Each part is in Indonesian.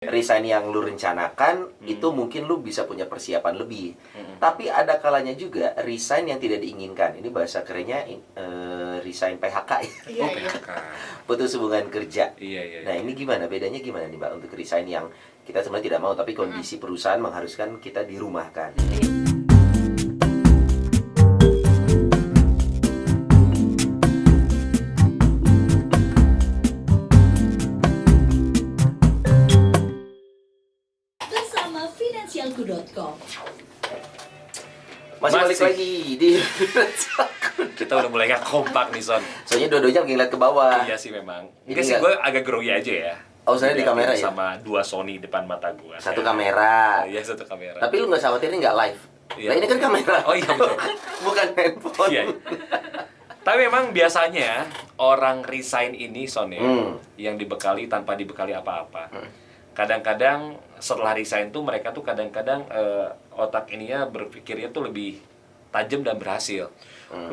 Resign yang lu rencanakan itu mungkin lu bisa punya persiapan lebih. Tapi ada kalanya juga resign yang tidak diinginkan. Ini bahasa kerennya resign PHK ya. Iya, Oh, iya. PHK. Putus hubungan kerja. Iya. Nah, ini gimana? Bedanya gimana nih, Mbak, untuk resign yang kita sebenarnya tidak mau tapi kondisi perusahaan mengharuskan kita dirumahkan. Bersama Finansialku.com. Masih balik Masih. lagi di Kita udah mulai gak kompak nih, Son. soalnya dua-duanya ngeliat ke bawah. Iya sih memang. Ini Enggak sih, nggak- gue agak grogi aja ya. Oh, saya di kamera ya? Sama dua Sony depan mata gue. Satu kamera. Iya, satu kamera. Tapi lu nggak khawatir ini nggak live. Iya. Nah, ini kan kamera. Oh iya, betul. Bukan handphone. Iya. Tapi memang biasanya orang resign ini, Son ya, yang dibekali tanpa dibekali apa-apa. Kadang-kadang setelah resign tuh mereka tuh kadang-kadang otak ininya berpikirnya tuh lebih tajam dan berhasil.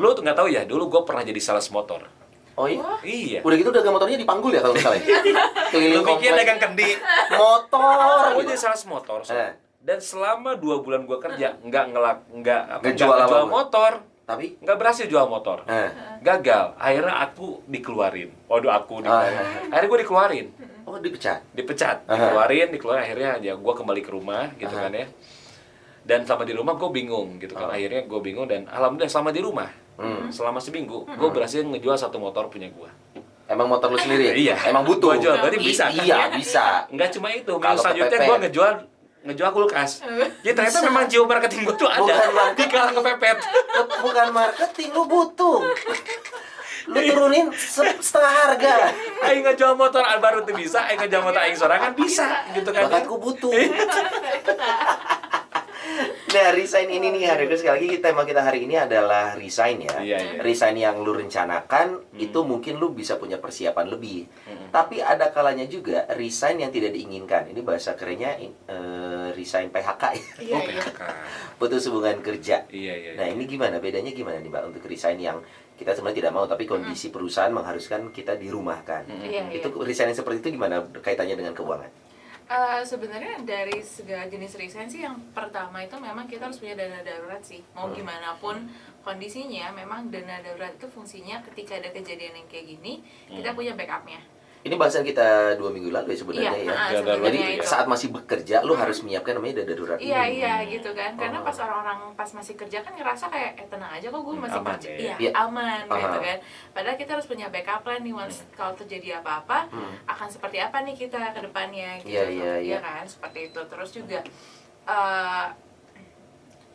Lu tuh nggak tahu ya, dulu gue pernah jadi sales motor. Oh iya? Iya. Udah gitu dagang motornya dipanggul ya kalau nggak salah. Keliling Lu pikir komplek. dagang kendi? Motor. Gue jadi sales motor, Son. Eh. Dan selama 2 bulan gue kerja nggak Ngejual apa? motor, Tapi nggak berhasil jual motor. Gagal. Akhirnya aku dikeluarin. Waduh, aku dikeluarin. Akhirnya gue dikeluarin. oh dipecat. Dipecat, Aha. dikeluarin akhirnya ya gue kembali ke rumah gitu kan ya. Dan selama di rumah gue bingung gitu kan. Akhirnya gue bingung dan alhamdulillah selama di rumah selama seminggu gue berhasil ngejual satu motor punya gue. Emang motor lu sendiri? Iya. Emang butuh. Gua jual, berarti bisa kan? Iya, bisa. Enggak cuma itu, Kalau minggu selanjutnya kepepet. gue ngejual kulkas. Ya ternyata memang jiwa marketing gue tuh ada. Bukan marketing. Di kalang kepepet. Bukan marketing, lu butuh. Lu turunin setengah harga. Aing ngejual motor baru tuh bisa, aing ngejual motor aing sorangan bisa gitu kan. Bakatku butuh. Nah, resign ini nih hari sekali lagi tema kita hari ini adalah resign ya. Iya. Resign yang lu rencanakan itu mungkin lu bisa punya persiapan lebih. Tapi ada kalanya juga resign yang tidak diinginkan. Ini bahasa kerennya resign PHK ya. Iya, Oh, iya. PHK. Putus hubungan kerja. Iya. Nah, ini gimana? Bedanya gimana nih, Mbak, untuk resign yang kita sebenarnya tidak mau tapi kondisi perusahaan mengharuskan kita dirumahkan. Iya, Itu resign yang seperti itu gimana kaitannya dengan keuangan? Sebenarnya dari segala jenis resign sih yang pertama itu memang kita harus punya dana darurat sih. Mau gimana pun kondisinya, memang dana darurat itu fungsinya ketika ada kejadian yang kayak gini, kita punya backupnya. Ini bahasan kita 2 minggu lalu ya sebenarnya ya. Dana darurat Jadi sebenarnya itu. saat masih bekerja lu harus menyiapkan namanya dana darurat Iya ini. iya gitu kan, karena pas orang-orang pas masih kerja kan ngerasa kayak tenang aja kok gue masih Aman kerja, ya. Iya. aman gitu Aha. kan. Padahal kita harus punya backup plan nih, once kalau terjadi apa-apa akan seperti apa nih kita ke depannya gitu. Iya. Kan seperti itu. Terus juga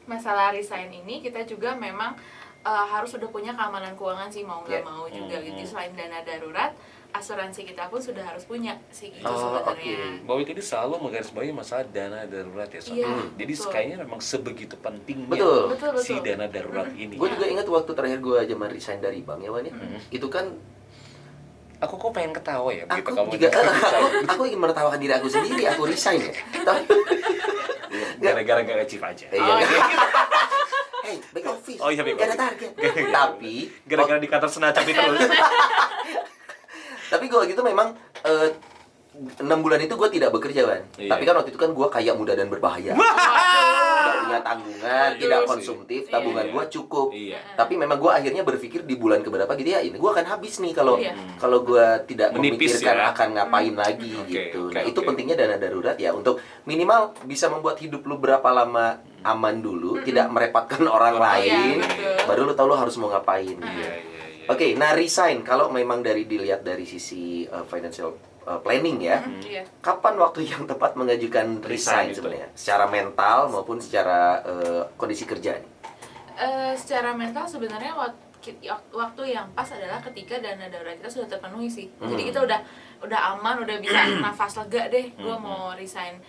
masalah resign ini kita juga memang harus udah punya keamanan keuangan sih, mau nggak Iya. mau juga gitu. Selain dana darurat, asuransi kita pun sudah harus punya sih itu Oh, sebenarnya. oke. Bahwa ini selalu menggarisbawahi masalah dana darurat ya, Son. Iya, Jadi betul. kayaknya memang sebegitu pentingnya Betul. Betul, si betul. dana darurat ini. Gue juga ingat waktu terakhir gue zaman resign dari bank ya, Wan ya. Itu kan Aku kok pengen ketawa ya begitu aku kamu juga resign. aku ingin menertawakan diri aku sendiri, aku resign ya. Tapi Gara-gara gak achieve aja. iya. Hey, back office. Oh iya, back Gak ada office. target. Tapi Gara-gara di kantor senacapi terus. tapi gue gitu memang 6 bulan itu gue tidak bekerja, Wan. Iya. Tapi kan waktu itu kan gue kaya, muda dan berbahaya. Tidak punya tanggungan, Aduh, tidak sih. konsumtif, tabungan Iya. gue cukup. Iya. Tapi memang gue akhirnya berpikir di bulan keberapa gitu ya, ini gue akan habis nih kalau Iya. kalau gue tidak Menipis memikirkan ya. akan ngapain lagi Oke, gitu. oke, Nah itu oke. pentingnya dana darurat ya untuk minimal bisa membuat hidup lu berapa lama aman dulu, tidak merepotkan orang lain, betul. baru lu tahu lu harus mau ngapain. Iya. Oke, nah resign kalau memang dilihat dari sisi financial planning ya, Iya. kapan waktu yang tepat mengajukan resign Resign itu. sebenarnya? Secara mental maupun secara kondisi kerja nih. Secara mental sebenarnya waktu yang pas adalah ketika dana darurat kita sudah terpenuhi sih. Jadi kita udah aman, udah bisa nafas lega deh. Gua mau resign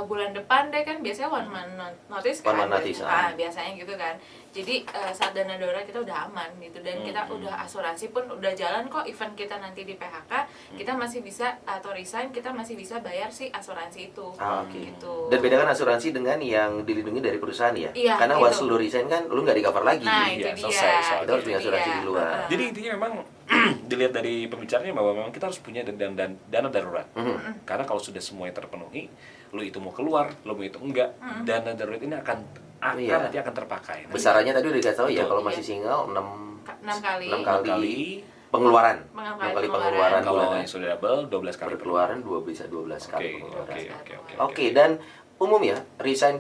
bulan depan deh kan, biasanya one month notice kan. One month notice, Biasanya gitu kan. Jadi saat dana darurat kita udah aman gitu, dan kita udah asuransi pun udah jalan kok. Event kita nanti di PHK, kita masih bisa, atau resign kita masih bisa bayar si asuransi itu. Oke. Gitu. Dan bedakan asuransi dengan yang dilindungi dari perusahaan ya. Iya, Karena gitu. once lu resign kan lu nggak di cover lagi. Nah, Iya, itu selesai dia. soal itu harus punya Itu asuransi dia. di luar. Heeh. Jadi intinya memang dilihat dari pembicaranya bahwa memang kita harus punya dana darurat. Karena kalau sudah semuanya terpenuhi, lu itu mau keluar, lu mau itu enggak, dana darurat ini akan Iya. nanti akan terpakai. Besarannya tadi udah dikasih tahu ya, Betul. kalau masih single 6 kali. 6 kali kali pengeluaran. 6 6 kali pengeluaran. pengeluaran kalau bulanan. yang sudah double 12 kali Berkeluaran 2 bisa 12 Oke, kali oke, pengeluaran. oke. Oke, dan umumnya resign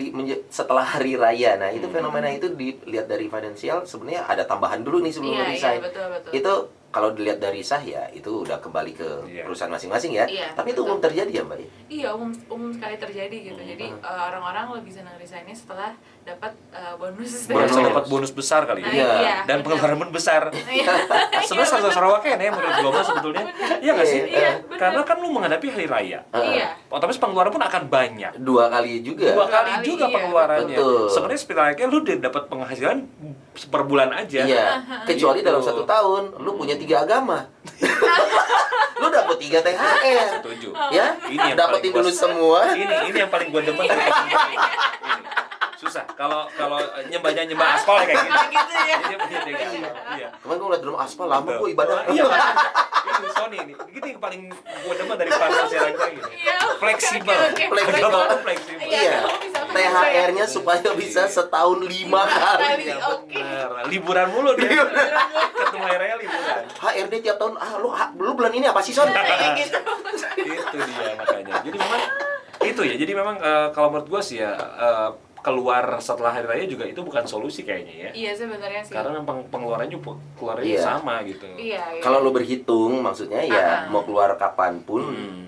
setelah hari raya. Nah, itu fenomena itu dilihat dari finansial sebenarnya ada tambahan dulu nih sebelum Iya, resign. iya, betul. Itu kalau dilihat dari sah ya itu udah kembali ke Iya. perusahaan masing-masing ya. Iya, Tapi itu betul. umum terjadi ya, Mbak? Iya, umum sekali terjadi gitu. Jadi orang-orang lebih senang resignnya setelah dapat bonus. Merasa Bonus. dapat bonus besar kali Nah, ya. Iya. Dan benar. pengeluaran pun besar. Iya. Sebenarnya satu Sarawak ya menurut gua mah sebetulnya. Iya nggak sih? Iya, benar. Karena kan lu menghadapi hari raya. Iya. Otomatis pengeluaran pun akan banyak. 2 kali juga. Dua kali kali, juga iya. pengeluarannya. Betul. Sebenarnya sebenarnya lu udah dapat penghasilan per bulan aja. Iya, kecuali Gitu. dalam 1 tahun lu punya 3 agama. Lu dapat 3 THR. Setuju. Ya, Ini yang dapetin paling dulu gua- semua. Ini yang paling gue demen. Ini. Susah kalau nyembahnya nyembah aspal kayak gitu. Gitu ya. Dia punya tiga. Iya. Kemarin gue ngeliat drum aspal lama gue ibadah. Iya. Ini Sony ini. Gitu yang paling gue demen dari finansial gue gitu. Iya. Fleksibel. Oke, oke. Fleksibel. Agak fleksibel. Iya, Iya, kamu bisa THR-nya supaya bisa setahun 5 kali. Iya Oke. benar. Liburan mulu dia. Ketemu hari raya liburan. HRD tiap tahun, lu bulan ini apa sih, Son? Kayak gitu. Itu dia makanya. Jadi memang itu ya. Jadi memang kalau menurut gue sih ya keluar setelah hari raya juga itu bukan solusi kayaknya ya. Iya, sebenarnya sih. Karena memang pengeluarannya juga keluarnya Iya. sama gitu. Iya. Kalau lu berhitung, maksudnya ya mau keluar kapanpun,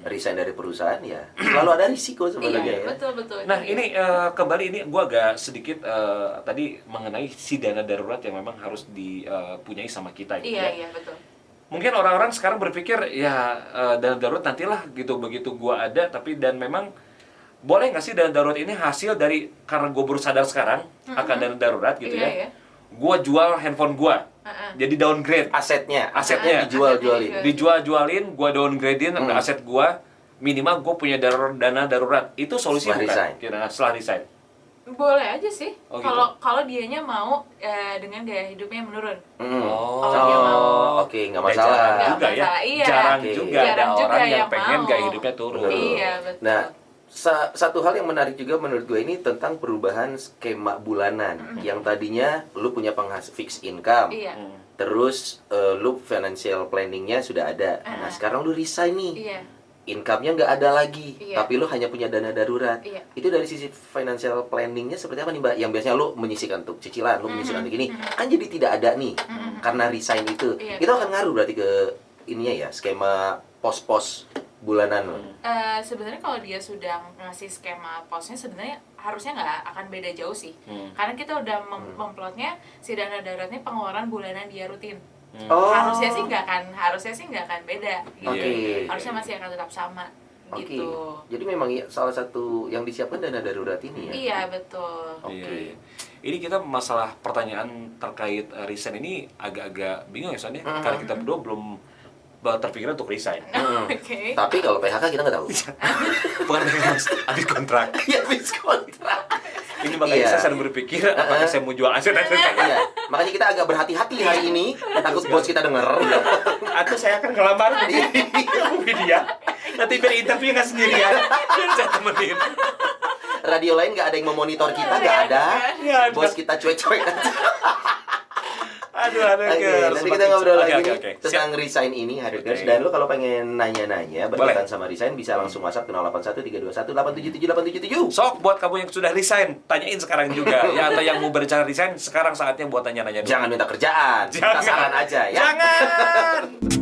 resign dari perusahaan ya selalu ada risiko sebenarnya Iya, ya. betul. Nah Iya. ini kembali ini gue agak sedikit tadi mengenai si dana darurat yang memang harus dipunyai sama kita gitu ya. Iya, betul. Mungkin orang-orang sekarang berpikir ya dana darurat nantilah gitu begitu gue ada dan memang boleh nggak sih dana darurat ini hasil dari karena gue baru sadar sekarang akan dana darurat gitu Iya, ya. iya. Gue jual handphone gue, jadi downgrade. Asetnya Asetnya dijual-jualin. Dijual-jualin, gue downgradein aset gue, minimal gue punya dana darurat. Itu solusi Setelah bukan? resign. Kira setelah resign. Boleh aja sih. Oh, Kalau dianya mau dengan gaya hidupnya menurun. Oh, Kalau dia mau. Oke, nggak Ya, masalah. jarang Nggak juga ya. masalah, iya. Jarang Oke. juga ada Jarang juga orang yang yang pengen mau. gaya hidupnya turun. Iya, betul. Nah, satu hal yang menarik juga menurut gue ini tentang perubahan skema bulanan. Yang tadinya lu punya fixed income. Iya. Terus lu financial planningnya sudah ada. Nah, sekarang lu resign nih. Iya. Income-nya nggak ada lagi, Iya. tapi lu hanya punya dana darurat. Iya. Itu dari sisi financial planningnya seperti apa nih, Mbak? Yang biasanya lu menyisihkan untuk cicilan, lu menyisihkan untuk ini, kan jadi tidak ada nih karena resign itu. Iya. Itu akan ngaruh berarti ke ininya ya, skema pos-pos bulanan lu. Sebenarnya kalau dia sudah ngasih skema posnya sebenarnya harusnya nggak akan beda jauh sih. Karena kita udah memplotnya si dana daruratnya pengeluaran bulanan dia rutin. Oh. Harusnya sih nggak akan beda gitu. Oke. Harusnya masih akan tetap sama Oke. gitu. Jadi memang salah satu yang disiapkan dana darurat ini ya. Iya, betul. Oke. Iya. Ini kita masalah pertanyaan terkait resign ini agak-agak bingung ya Son ya. Karena kita berdua belum terpikir untuk resign. Oke. Tapi kalau PHK kita nggak tahu. Bukan habis kontrak. Iya, habis kontrak. Ini makanya Iya. saya sedang berpikir apakah saya mau jual aset saya. Iya, makanya kita agak berhati-hati hari ini, takut bos kita denger. Atau saya akan ngelamar ke dia. Nanti biar interview nggak sendirian. Biar saya temenin. Radio lain nggak ada yang memonitor kita, nggak ada. Iya, Bos kita cuek-cuek aja. Aduh, Oke, nanti kita ngobrol lagi nih Oke. tentang resign ini, Hariders. Oke. Dan lu kalau pengen nanya-nanya Boleh. berkaitan sama resign bisa langsung WhatsApp ke 081321877877. Sok buat kamu yang sudah resign, tanyain sekarang juga. Ya atau yang mau berencana resign, sekarang saatnya buat tanya-nanya dulu. Jangan minta kerjaan, minta Jangan. saran aja ya. Jangan.